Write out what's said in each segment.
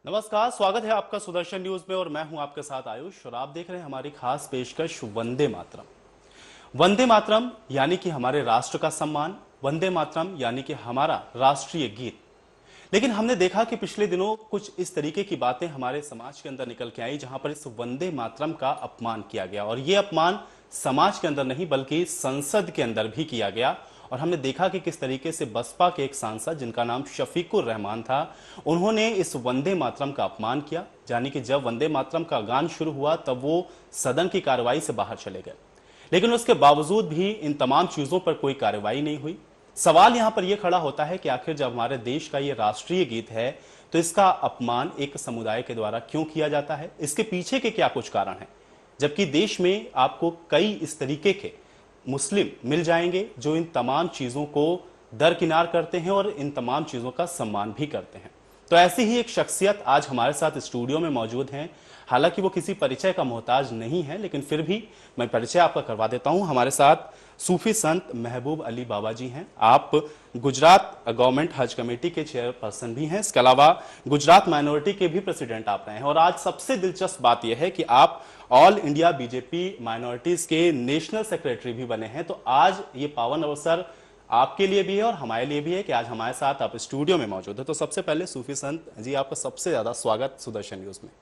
नमस्कार, स्वागत है आपका सुदर्शन न्यूज में और मैं हूं आपके साथ आयुष और आप देख रहे हैं हमारी खास पेशकश वंदे मातरम। वंदे मातरम यानी कि हमारे राष्ट्र का सम्मान, वंदे मातरम यानी कि हमारा राष्ट्रीय गीत। लेकिन हमने देखा कि पिछले दिनों कुछ इस तरीके की बातें हमारे समाज के अंदर निकल के आई जहां पर इस वंदे मातरम का अपमान किया गया और ये अपमान समाज के अंदर नहीं बल्कि संसद के अंदर भी किया गया। और हमने देखा कि किस तरीके से बसपा के एक सांसद जिनका नाम शफीकुर रहमान था, उन्होंने इस वंदे मातरम का अपमान किया। यानी कि जब वंदे मातरम का गान शुरू हुआ तब वो सदन की कार्रवाई से बाहर चले गए, लेकिन उसके बावजूद भी इन तमाम चीजों पर कोई कार्रवाई नहीं हुई। सवाल यहां पर यह खड़ा होता है कि आखिर जब हमारे देश का ये राष्ट्रीय गीत है तो इसका अपमान एक समुदाय के द्वारा क्यों किया जाता है, इसके पीछे के क्या कुछ कारण हैं। जबकि देश में आपको कई इस तरीके के मुस्लिम मिल जाएंगे जो इन तमाम चीजों को दरकिनार करते हैं और इन तमाम चीजों का सम्मान भी करते हैं। तो ऐसी ही एक शख्सियत आज हमारे साथ स्टूडियो में मौजूद हैं। हालांकि वो किसी परिचय का मोहताज नहीं है, लेकिन फिर भी मैं परिचय आपका करवा देता हूं। हमारे साथ सूफी संत महबूब अली बाबा जी हैं। आप गुजरात गवर्नमेंट हज कमेटी के चेयरपर्सन भी हैं। इसके अलावा गुजरात माइनॉरिटी के भी प्रेसिडेंट आप रहे हैं और आज सबसे दिलचस्प बात यह है कि आप ऑल इंडिया बीजेपी माइनॉरिटीज के नेशनल सेक्रेटरी भी बने हैं। तो आज ये पावन अवसर आपके लिए भी है और हमारे लिए भी है कि आज हमारे साथ आप स्टूडियो में मौजूद है। तो सबसे पहले सूफी संत जी, आपका सबसे ज्यादा स्वागत सुदर्शन न्यूज में।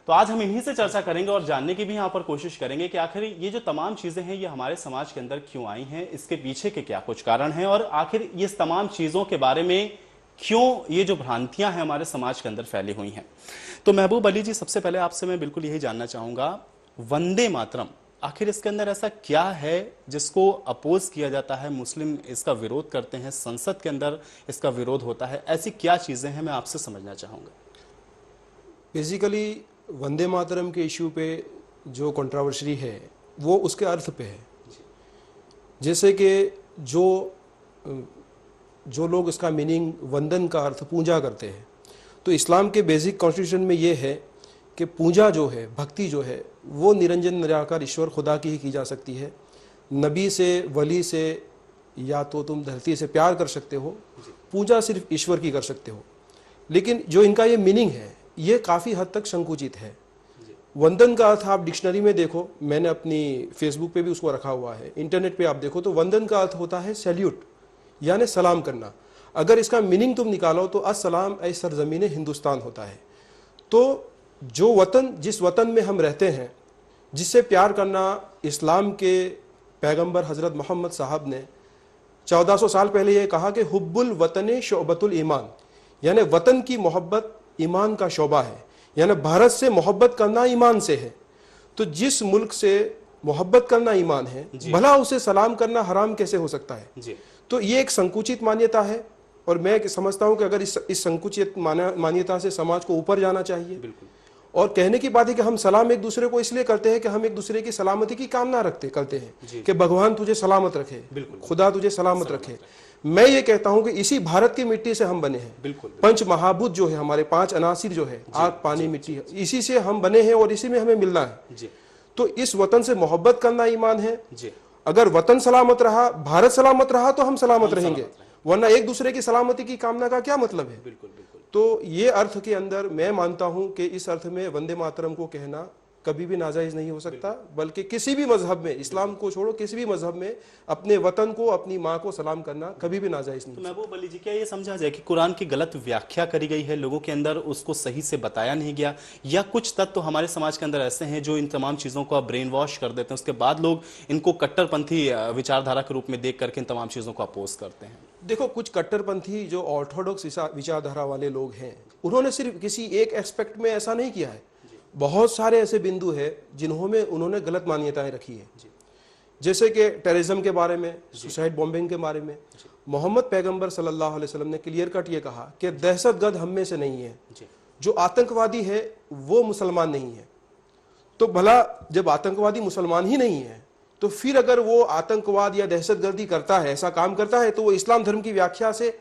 तो आज हम इन्हीं से चर्चा करेंगे और जानने की भी यहाँ पर कोशिश करेंगे कि आखिर ये जो तमाम चीजें हैं ये हमारे समाज के अंदर क्यों आई हैं, इसके पीछे के क्या कुछ कारण हैं और आखिर ये तमाम चीजों के बारे में क्यों ये जो भ्रांतियां हैं हमारे समाज के अंदर फैली हुई हैं। तो महबूब अली जी, सबसे पहले आपसे मैं बिल्कुल यही जानना चाहूंगा, वंदे मातरम आखिर इसके अंदर ऐसा क्या है जिसको अपोज किया जाता है, मुस्लिम इसका विरोध करते हैं, संसद के अंदर इसका विरोध होता है, ऐसी क्या चीजें हैं, मैं आपसे समझना चाहूंगा। बेसिकली वंदे मातरम के इशू पे जो कंट्रोवर्सी है वो उसके अर्थ पे है। जैसे कि जो लोग इसका मीनिंग वंदन का अर्थ पूजा करते हैं, तो इस्लाम के बेसिक कॉन्स्टिट्यूशन में ये है कि पूजा जो है, भक्ति जो है, वो निरंजन निराकार ईश्वर खुदा की ही की जा सकती है। नबी से, वली से या तो तुम धरती से प्यार कर सकते हो, पूजा सिर्फ ईश्वर की कर सकते हो। लेकिन जो इनका ये मीनिंग है ये काफ़ी हद तक संकुचित है। वंदन का अर्थ आप डिक्शनरी में देखो, मैंने अपनी फेसबुक पे भी उसको रखा हुआ है, इंटरनेट पे आप देखो तो वंदन का अर्थ होता है सैल्यूट, यानी सलाम करना। अगर इसका मीनिंग तुम निकालो तो अस्सलाम ऐ सरजमीन हिंदुस्तान होता है। तो जो वतन, जिस वतन में हम रहते हैं, जिससे प्यार करना, इस्लाम के पैगंबर हज़रत मोहम्मद साहब ने 1400 साल पहले ये कहा कि हुब्बुल वतन शोबतुल ईमान, यानी वतन की मोहब्बत ईमान का शोबा है, यानी भारत से मोहब्बत करना ईमान से है। तो जिस मुल्क से मोहब्बत करना ईमान है, भला उसे सलाम करना हराम कैसे हो सकता है जी। तो ये एक संकुचित मान्यता है और मैं समझता हूं कि अगर इस संकुचित मान्यता से समाज को ऊपर जाना चाहिए। बिल्कुल। और कहने की बात है कि हम सलाम एक दूसरे को इसलिए करते हैं कि हम एक दूसरे की सलामती की कामना करते हैं कि भगवान तुझे सलामत रखे, खुदा तुझे सलामत रखे। मैं ये कहता हूं कि इसी भारत की मिट्टी से हम बने हैं। बिल्कुल। पंच महाभूत जो है, हमारे 5 अनासिर जो है, आग, पानी, मिट्टी, इसी से हम बने हैं और इसी में हमें मिलना है जी। तो इस वतन से मोहब्बत करना ईमान है जी। अगर वतन सलामत रहा, भारत सलामत रहा तो हम सलामत रहेंगे, वरना एक दूसरे की सलामती की कामना का क्या मतलब है। बिल्कुल बिल्कुल। तो ये अर्थ के अंदर मैं मानता हूं कि इस अर्थ में वंदे मातरम को कहना कभी भी नाजायज नहीं हो सकता, बल्कि किसी भी मजहब में, इस्लाम को छोड़ो, किसी भी मजहब में अपने वतन को, अपनी माँ को सलाम करना कभी भी नाजायज नहीं। तो महबूब अली जी, क्या ये समझा जाए कि कुरान की गलत व्याख्या करी गई है, लोगों के अंदर उसको सही से बताया नहीं गया, या कुछ तत्व हमारे समाज के अंदर ऐसे हैं जो इन तमाम चीजों को ब्रेन वॉश कर देते हैं, उसके बाद लोग इनको कट्टरपंथी विचारधारा के रूप में देख करके इन तमाम चीजों को अपोज करते हैं। देखो, कुछ कट्टरपंथी जो ऑर्थोडॉक्स विचारधारा वाले लोग हैं, उन्होंने सिर्फ किसी एक एस्पेक्ट में ऐसा नहीं किया है। बहुत सारे ऐसे बिंदु है जिन्होंने उन्होंने गलत मान्यताएं रखी है। जैसे कि टेररिज्म के बारे में, सुसाइड बॉम्बिंग के बारे में मोहम्मद पैगंबर सल्लल्लाहु अलैहि वसल्लम ने क्लियर कट ये कहा कि दहशतगर्द हम में से नहीं है, जो आतंकवादी है वो मुसलमान नहीं है। तो भला जब आतंकवादी मुसलमान ही नहीं है तो फिर अगर वो आतंकवाद या दहशतगर्दी करता है, ऐसा काम करता है, तो वो इस्लाम धर्म की व्याख्या से,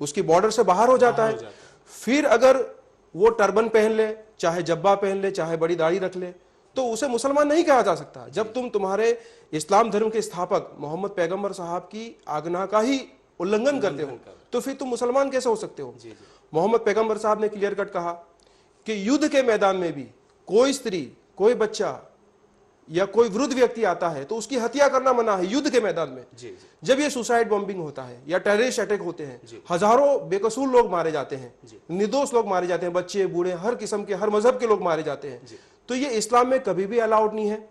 उसकी बॉर्डर से बाहर हो जाता है। फिर अगर वो टर्बन पहन ले, चाहे जब्बा पहन ले, चाहे बड़ी दाढ़ी रख ले, तो उसे मुसलमान नहीं कहा जा सकता। जब तुम तुम्हारे इस्लाम धर्म के स्थापक मोहम्मद पैगंबर साहब की आज्ञा का ही उल्लंघन करते हो तो फिर तुम मुसलमान कैसे हो सकते हो। मोहम्मद पैगंबर साहब ने क्लियर कट कहा कि युद्ध के मैदान में भी कोई स्त्री, कोई बच्चा या कोई वृद्ध व्यक्ति आता है तो उसकी हत्या करना मना है युद्ध के मैदान में। जब ये सुसाइड बॉम्बिंग होता है या टेररिस्ट अटैक होते हैं, हजारों बेकसूर लोग मारे जाते हैं, निर्दोष लोग मारे जाते हैं, बच्चे बूढ़े हर किस्म के, हर मजहब के लोग मारे जाते हैं, तो ये इस्लाम में कभी भी अलाउड नहीं है।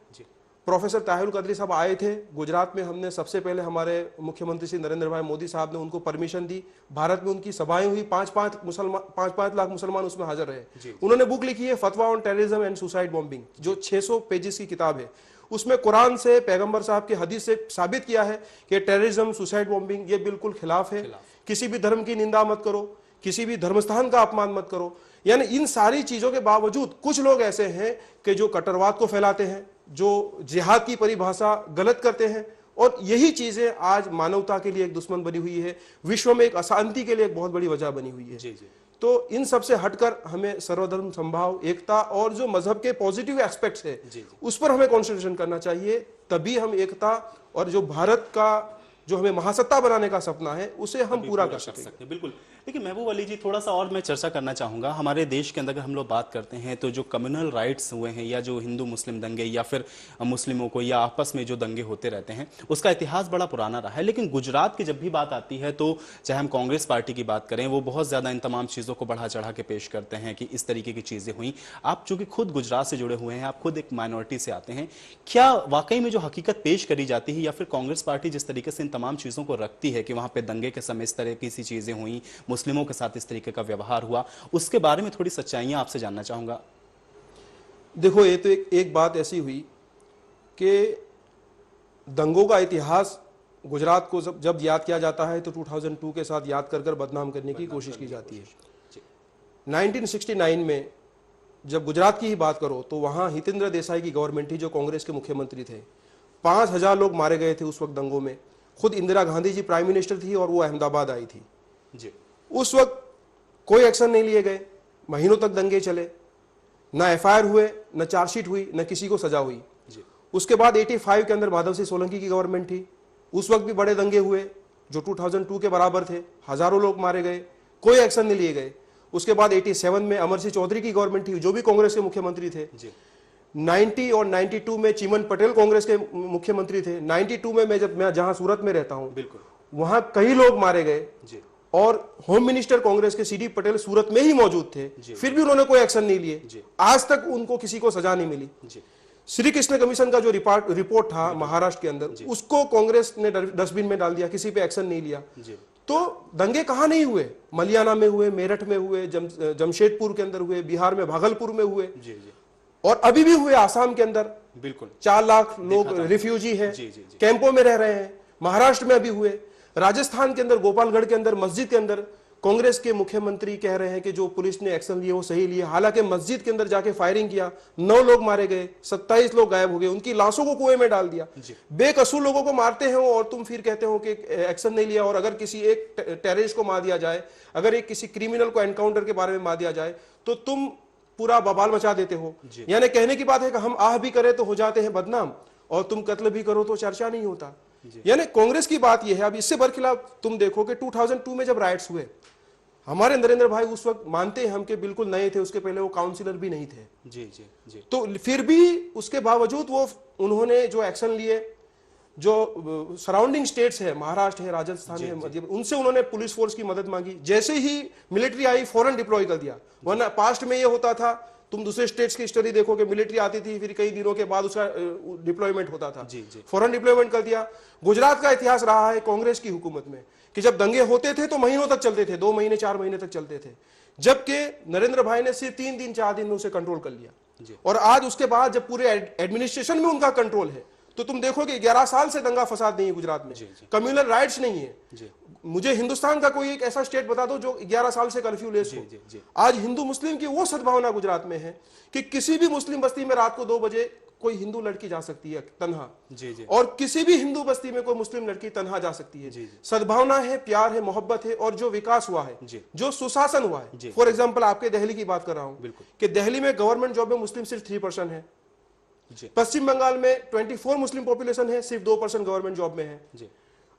प्रोफेसर ताहिरुल कदरी साहब आए थे गुजरात में, हमने सबसे पहले हमारे मुख्यमंत्री श्री नरेंद्र भाई मोदी साहब ने उनको परमिशन दी, भारत में उनकी सभाएं हुई, 5-5 लाख मुसलमान उसमें हाजिर रहे। उन्होंने बुक लिखी है फतवा on terrorism and suicide bombing, जो 600 पेजेस की किताब है। उसमें कुरान से, पैगंबर साहब की हदीस से साबित किया है कि टेररिज्म, सुसाइड बॉम्बिंग ये बिल्कुल खिलाफ है। किसी भी धर्म की निंदा मत करो, किसी भी धर्मस्थान का अपमान मत करो। यानी इन सारी चीजों के बावजूद कुछ लोग ऐसे हैं कि जो कट्टरवाद को फैलाते हैं, जो जिहाद की परिभाषा गलत करते हैं, और यही चीजें आज मानवता के लिए एक दुश्मन बनी हुई है, विश्व में एक अशांति के लिए एक बहुत बड़ी वजह बनी हुई है। तो इन सब से हटकर हमें सर्वधर्म संभाव, एकता और जो मजहब के पॉजिटिव एस्पेक्ट्स है उस पर हमें कॉन्सेंट्रेशन करना चाहिए, तभी हम एकता और जो भारत का जो हमें महासत्ता बनाने का सपना है उसे हम पूरा कर सकते हैं। बिल्कुल। देखिए महबूब अली जी, थोड़ा सा और मैं चर्चा करना चाहूंगा। हमारे देश के अंदर अगर हम लोग बात करते हैं तो जो कम्युनल राइट्स हुए हैं या जो हिंदू मुस्लिम दंगे या फिर मुस्लिमों को या आपस में जो दंगे होते रहते हैं, उसका इतिहास बड़ा पुराना रहा है। लेकिन गुजरात की जब भी बात आती है तो चाहे हम कांग्रेस पार्टी की बात करें, वो बहुत ज्यादा इन तमाम चीजों को बढ़ा चढ़ा के पेश करते हैं कि इस तरीके की चीजें हुई। आप चूंकि खुद गुजरात से जुड़े हुए हैं, आप खुद एक माइनॉरिटी से आते हैं, क्या वाकई में जो हकीकत पेश करी जाती है या फिर कांग्रेस पार्टी जिस तरीके से इन तमाम चीजों को रखती है कि वहां पे दंगे के समय इस तरह की सी चीजें हुई, मुस्लिमों के साथ इस तरीके का व्यवहार हुआ, उसके बारे में थोड़ी सच्चाइयां आपसे जानना चाहूंगा। देखो, ये तो एक बात ऐसी हुई कि दंगों का इतिहास गुजरात को जब याद किया जाता है तो 2002 के साथ याद कर बदनाम करने की कोशिश की जाती है। 1969 में जब गुजरात की ही बात करो तो वहां हितेंद्र देसाई की गवर्नमेंट थी, जो कांग्रेस के मुख्यमंत्री थे। 5000 लोग मारे गए थे उस वक्त दंगों में। खुद इंदिरा गांधी जी प्राइम मिनिस्टर थी और वो अहमदाबाद आई थी जी। उस वक्त कोई एक्शन नहीं लिए गए, महीनों तक दंगे चले, ना एफआईआर हुए, न चार्जशीट हुई, न किसी को सजा हुई जी। उसके बाद 85 के अंदर माधव सिंह सोलंकी की गवर्नमेंट थी, उस वक्त भी बड़े दंगे हुए जो 2002 के बराबर थे, हजारों लोग मारे गए, कोई एक्शन नहीं लिए गए। उसके बाद 87 में अमर सिंह चौधरी की गवर्नमेंट थी, जो भी कांग्रेस के मुख्यमंत्री थे जी। 90 और 92 में चिमन पटेल कांग्रेस के मुख्यमंत्री थे। 92 में मैं जहां सूरत में रहता हूं, बिल्कुल वहां कई लोग मारे गए जी। और होम मिनिस्टर कांग्रेस के सीडी पटेल सूरत में ही मौजूद थे, फिर भी उन्होंने कोई एक्शन नहीं लिए। आज तक उनको किसी को सजा नहीं मिली। श्री कृष्ण कमीशन का जो रिपोर्ट था महाराष्ट्र के अंदर, उसको कांग्रेस ने डस्टबिन में डाल दिया, किसी पे एक्शन नहीं लिया। तो दंगे कहां नहीं हुए? मलियाना में हुए, मेरठ में हुए, जमशेदपुर के अंदर हुए, बिहार में भागलपुर में हुए, और अभी भी हुए आसाम के अंदर। बिल्कुल 4 लाख लोग रिफ्यूजी हैं, कैंपों में रह रहे हैं। महाराष्ट्र में अभी हुए, राजस्थान के अंदर गोपालगढ़ के अंदर मस्जिद के अंदर कांग्रेस के मुख्यमंत्री कह रहे हैं कि जो पुलिस ने एक्शन लिए वो सही लिए, हालांकि मस्जिद के अंदर जाके फायरिंग किया, 9 लोग मारे गए, 27 लोग गायब हो गए, उनकी लाशों को कुएं में डाल दिया। बेकसूर लोगों को मारते हो और तुम फिर कहते हो कि एक्शन नहीं लिया। और अगर किसी एक टेररिस्ट को मार दिया जाए, अगर एक किसी क्रिमिनल को एनकाउंटर के बारे में मार दिया जाए, तो तुम पूरा बवाल मचा देते हो। यानी कहने की बात है कि हम आह भी करें तो हो जाते हैं बदनाम, और तुम कत्ल भी करो तो चर्चा नहीं होता। यानी कांग्रेस की बात यह है। अब इससे बरखिलाफ तुम देखो कि 2002 में जब राइट्स हुए, हमारे नरेंद्र भाई उस वक्त मानते हैं हम कि बिल्कुल नए थे, उसके पहले वो काउंसिलर भी नहीं थे जी। तो फिर भी उसके बावजूद वो उन्होंने जो एक्शन लिए, जो सराउंडिंग स्टेट्स है, महाराष्ट्र है, राजस्थान है, मध्य, उनसे उन्होंने पुलिस फोर्स की मदद मांगी। जैसे ही मिलिट्री आई फौरन डिप्लॉय कर दिया। वरना पास्ट में ये होता था, तुम दूसरे स्टेट्स की स्टोरी देखो कि मिलिट्री आती थी, फिर कई दिनों के बाद उसका डिप्लॉयमेंट होता था। फौरन डिप्लॉयमेंट कर दिया। गुजरात का इतिहास रहा है कांग्रेस की हुकूमत में कि जब दंगे होते थे तो महीनों तक चलते थे, 2 महीने 4 महीने तक चलते थे, जबकि नरेंद्र भाई ने सिर्फ 3 दिन 4 दिन में उसे कंट्रोल कर लिया। और आज उसके बाद जब पूरे एडमिनिस्ट्रेशन में उनका कंट्रोल है, तो तुम देखो कि 11 साल से दंगा फसाद नहीं है गुजरात में, कम्युनल राइट्स नहीं है। मुझे हिंदुस्तान का कोई एक ऐसा स्टेट बता दो जो 11 साल से कर्फ्यू लेस हो। आज हिंदू मुस्लिम की वो सद्भावना गुजरात में है कि किसी भी मुस्लिम बस्ती में रात को 2 बजे कोई हिंदू लड़की जा सकती है तन्हा, और किसी भी हिंदू बस्ती में कोई मुस्लिम लड़की तन्हा जा सकती है। सद्भावना है, प्यार है, मोहब्बत है, और जो विकास हुआ है, जो सुशासन हुआ है। फॉर एग्जाम्पल आपके दिल्ली की बात कर रहा हूं कि दिल्ली में गवर्नमेंट जॉब में मुस्लिम सिर्फ 3% है। पश्चिम बंगाल में 24 मुस्लिम पॉपुलेशन है, सिर्फ 2% गवर्नमेंट जॉब में है।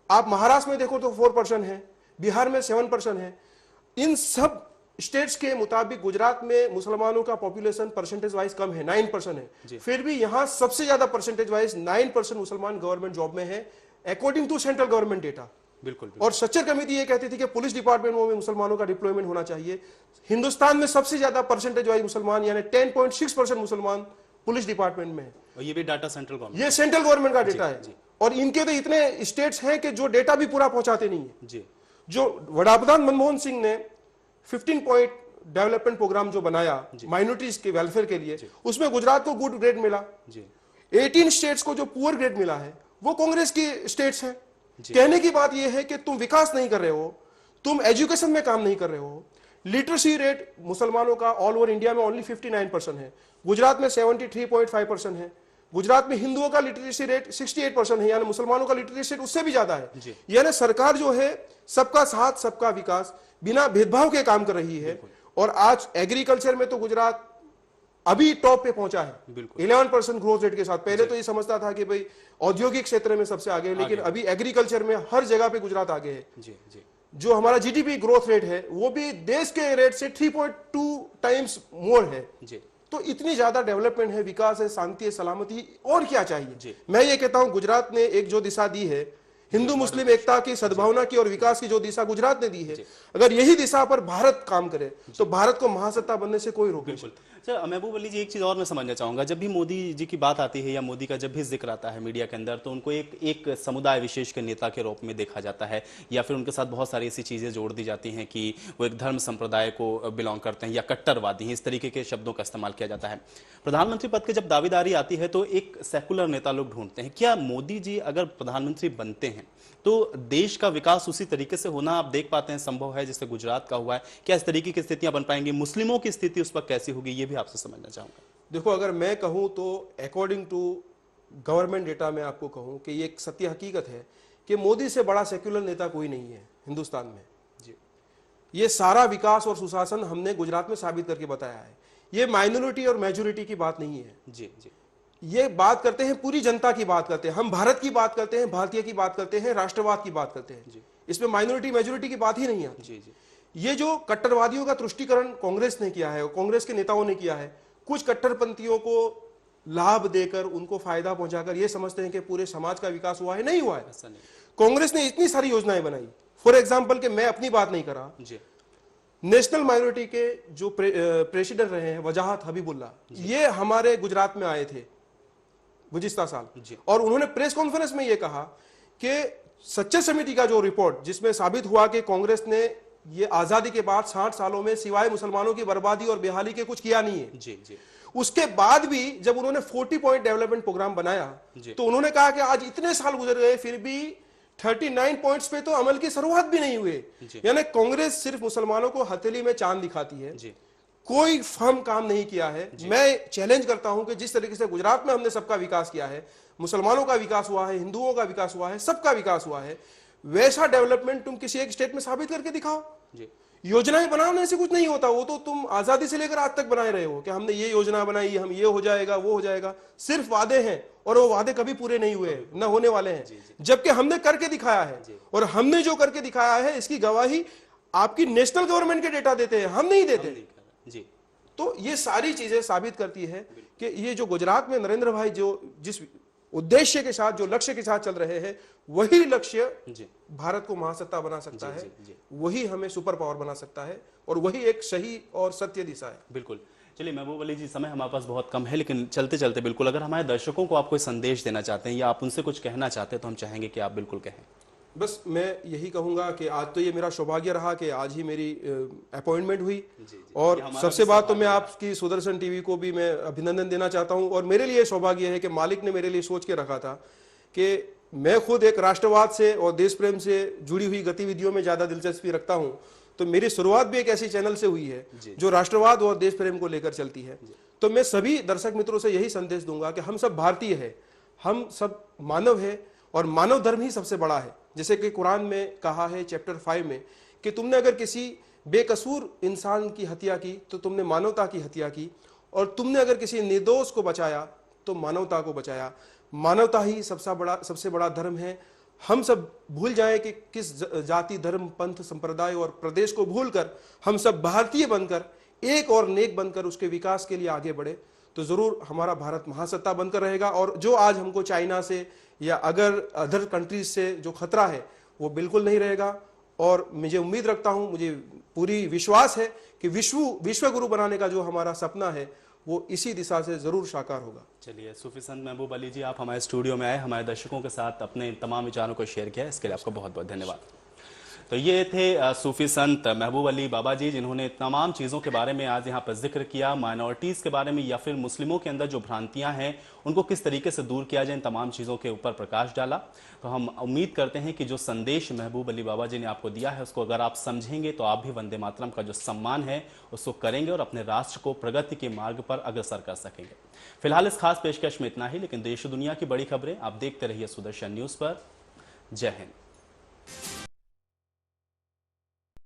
आप महाराष्ट्र में देखो तो 4% है, बिहार में 7% है। इन सब स्टेट्स के मुताबिक गुजरात में मुसलमानों का पॉपुलेशन परसेंटेज वाइज कम है, 9% है, फिर भी यहां सबसे ज्यादा परसेंटेज वाइज 9% मुसलमान गवर्नमेंट जॉब में है according to central government data. बिल्कुल। और सच्चर कमेटी ये कहती थी कि पुलिस डिपार्टमेंट में मुसलमानों का डिप्लॉयमेंट होना चाहिए। हिंदुस्तान में सबसे ज्यादा परसेंटेज वाइज मुसलमान यानी 10.6% मुसलमान पुलिस डिपार्टमेंट में है। और ये भी डाटा सेंट्रल गवर्नमेंट, ये सेंट्रल गवर्नमेंट का डेटा है। और इनके तो इतने स्टेट्स हैं कि जो डेटा भी पूरा पहुंचाते नहीं है। जी। जो वडाप्रधान मनमोहन सिंह ने 15 पॉइंट डेवलपमेंट प्रोग्राम जो बनाया माइनॉरिटीज के वेलफेयर के लिए, उसमें गुजरात को गुड ग्रेड मिला। 18 स्टेट्स को जो पुअर ग्रेड मिला है वो कांग्रेस की स्टेट्स हैं। कहने की बात यह है कि तुम विकास नहीं कर रहे हो, तुम एजुकेशन में काम नहीं कर रहे हो। लिटरेसी रेट मुसलमानों का ऑल ओवर इंडिया में ओनली 59% है, गुजरात में 73.5% है। गुजरात में हिंदुओं का लिटरेसी रेट 68% है, यानी मुसलमानों का लिटरेसी रेट उससे भी ज्यादा है। यानी सरकार जो है सबका साथ सबका विकास बिना भेदभाव के काम कर रही है। और आज एग्रीकल्चर में तो गुजरात अभी टॉप पे पहुंचा है 11% ग्रोथ रेट के साथ। पहले तो ये समझता था कि भाई औद्योगिक क्षेत्र में सबसे आगे है, लेकिन अभी एग्रीकल्चर में हर जगह पे गुजरात आगे है। जो हमारा जीडीपी ग्रोथ रेट है वो भी देश के रेट से 3.2 टाइम्स मोर है। तो इतनी ज्यादा डेवलपमेंट है, विकास है, शांति है, सलामती, और क्या चाहिए। मैं ये कहता हूं गुजरात ने एक जो दिशा दी है हिंदू मुस्लिम एकता की, सद्भावना की और विकास की जो दिशा गुजरात ने दी है, अगर यही दिशा पर भारत काम करे तो भारत को महासत्ता बनने से कोई रोक नहीं सकता। सर महबूब अली जी, एक चीज और मैं समझना चाहूंगा, जब भी मोदी जी की बात आती है या मोदी का जब भी जिक्र आता है मीडिया के अंदर, तो उनको एक समुदाय विशेष के नेता के रूप में देखा जाता है, या फिर उनके साथ बहुत सारी ऐसी चीजें जोड़ दी जाती हैं कि वो एक धर्म संप्रदाय को बिलोंग करते हैं या कट्टरवादी हैं, इस तरीके के शब्दों का इस्तेमाल किया जाता है। प्रधानमंत्री पद की जब दावेदारी आती है तो एक सेकुलर नेता लोग ढूंढते हैं। क्या मोदी जी अगर प्रधानमंत्री बनते हैं तो देश का विकास उसी तरीके से होना आप देख पाते हैं संभव है जैसे गुजरात का हुआ है? क्या इस तरीके की स्थितियां बन पाएंगी? मुस्लिमों की स्थिति उस पर कैसी होगी, ये भी आपसे समझना चाहूंगा। देखो, अगर मैं कहूं तो अकॉर्डिंग टू गवर्नमेंट डेटा में आपको कहूं कि ये एक सत्य हकीकत है कि मोदी से बड़ा सेक्युलर नेता कोई नहीं है हिंदुस्तान में। जी, ये सारा विकास और सुशासन हमने गुजरात में साबित करके बताया है। ये माइनॉरिटी और मेजोरिटी की बात नहीं है। जी जी, ये बात करते हैं पूरी जनता की बात करते हैं, हम भारत की बात करते हैं, भारतीय की बात करते हैं, राष्ट्रवाद की बात करते हैं। इसमें माइनॉरिटी मेजोरिटी की बात ही नहीं आती। जी जी, ये जो कट्टरवादियों का तुष्टीकरण कांग्रेस ने किया है और कांग्रेस के नेताओं ने किया है, कुछ कट्टरपंथियों को लाभ देकर उनको फायदा पहुंचाकर ये समझते हैं कि पूरे समाज का विकास हुआ है, नहीं हुआ है। कांग्रेस ने इतनी सारी योजनाएं बनाई। फॉर एग्जाम्पल कि मैं अपनी बात नहीं कर रहा, नेशनल माइनॉरिटी के जो प्रेसिडेंट रहे हैं वजाहत हबीबुल्ला, ये हमारे गुजरात में आए थे गुज़िश्ता साल, और उन्होंने प्रेस कॉन्फ्रेंस में यह कहा कि सच्चर समिति का जो रिपोर्ट जिसमें साबित हुआ कि कांग्रेस ने ये आजादी के बाद 60 सालों में सिवाय मुसलमानों की बर्बादी और बेहाली के कुछ किया नहीं है। जी जी, उसके बाद भी जब उन्होंने 40 पॉइंट डेवलपमेंट प्रोग्राम बनाया तो उन्होंने कहा कि आज इतने साल गुजर गए फिर भी 39 पॉइंट्स पे तो अमल की शुरुआत भी नहीं हुए। यानी कांग्रेस सिर्फ मुसलमानों को हथेली में चांद दिखाती है, कोई फर्म काम नहीं किया है। मैं चैलेंज करता हूं कि जिस तरीके से गुजरात में हमने सबका विकास किया है, मुसलमानों का विकास हुआ है, हिंदुओं का विकास हुआ है, सबका विकास हुआ है, वैसा डेवलपमेंट तुम किसी एक स्टेट में साबित करके दिखाओ। योजनाएं बनाने से कुछ नहीं होता, वो तो तुम आजादी से लेकर आज तक बनाए रहे हो कि हमने ये योजना बनाई, हम ये हो जाएगा वो हो जाएगा, सिर्फ वादे हैं और वो वादे कभी पूरे नहीं हुए, न होने वाले हैं। जबकि हमने करके दिखाया है, और हमने जो करके दिखाया है इसकी गवाही आपकी नेशनल गवर्नमेंट के डेटा देते हैं, हम नहीं देते जी। तो ये सारी चीजें साबित करती है कि ये जो गुजरात में नरेंद्र भाई जो जिस उद्देश्य के साथ, जो लक्ष्य के साथ चल रहे हैं, वही लक्ष्य भारत को महासत्ता बना सकता है, वही हमें सुपर पावर बना सकता है, और वही एक सही और सत्य दिशा है। बिल्कुल। चलिए महबूब अली जी, समय हमारे पास बहुत कम है, लेकिन चलते चलते बिल्कुल अगर हमारे दर्शकों को आप कोई संदेश देना चाहते हैं या आप उनसे कुछ कहना चाहते हैं तो हम चाहेंगे कि आप बिल्कुल कहें। बस मैं यही कहूंगा कि आज तो ये मेरा सौभाग्य रहा कि आज ही मेरी अपॉइंटमेंट हुई, और सबसे बात तो मैं आपकी सुदर्शन टीवी को भी मैं अभिनंदन देना चाहता हूं। और मेरे लिए सौभाग्य है कि मालिक ने मेरे लिए सोच के रखा था कि मैं खुद एक राष्ट्रवाद से और देश प्रेम से जुड़ी हुई गतिविधियों में ज्यादा दिलचस्पी रखता हूं, तो मेरी शुरुआत भी एक ऐसी चैनल से हुई है जो राष्ट्रवाद और देश प्रेम को लेकर चलती है। तो मैं सभी दर्शक मित्रों से यही संदेश दूंगा कि हम सब भारतीय है, हम सब मानव है, और मानव धर्म ही सबसे बड़ा है। जैसे कि कुरान में कहा है चैप्टर 5 में कि तुमने अगर किसी बेकसूर इंसान की हत्या की तो तुमने मानवता की हत्या की, और तुमने अगर किसी निर्दोष को बचाया तो मानवता को बचाया। मानवता ही सबसे बड़ा धर्म है। हम सब भूल जाएं कि किस जाति, धर्म, पंथ, संप्रदाय और प्रदेश को भूलकर हम सब भारतीय बनकर एक और नेक बनकर उसके विकास के लिए आगे बढ़े, तो जरूर हमारा भारत महासत्ता बनकर रहेगा। और जो आज हमको चाइना से या अदर कंट्रीज से जो खतरा है वो बिल्कुल नहीं रहेगा। और मुझे उम्मीद रखता हूं, मुझे पूरी विश्वास है कि विश्व गुरु बनाने का जो हमारा सपना है वो इसी दिशा से जरूर साकार होगा। चलिए, सूफी संत महबूब अली जी, आप हमारे स्टूडियो में आए, हमारे दर्शकों के साथ अपने तमाम विचारों को शेयर किया, इसके लिए आपका बहुत बहुत धन्यवाद। तो ये थे सूफी संत महबूब अली बाबा जी, जिन्होंने तमाम चीज़ों के बारे में आज यहाँ पर जिक्र किया, माइनॉरिटीज़ के बारे में या फिर मुस्लिमों के अंदर जो भ्रांतियाँ हैं उनको किस तरीके से दूर किया जाए, इन तमाम चीज़ों के ऊपर प्रकाश डाला। तो हम उम्मीद करते हैं कि जो संदेश महबूब अली बाबा जी ने आपको दिया है उसको अगर आप समझेंगे तो आप भी वंदे मातरम का जो सम्मान है उसको करेंगे और अपने राष्ट्र को प्रगति के मार्ग पर अग्रसर कर सकेंगे। फिलहाल इस खास पेशकश में इतना ही, लेकिन देश दुनिया की बड़ी खबरें आप देखते रहिए सुदर्शन न्यूज़ पर। जय हिंद।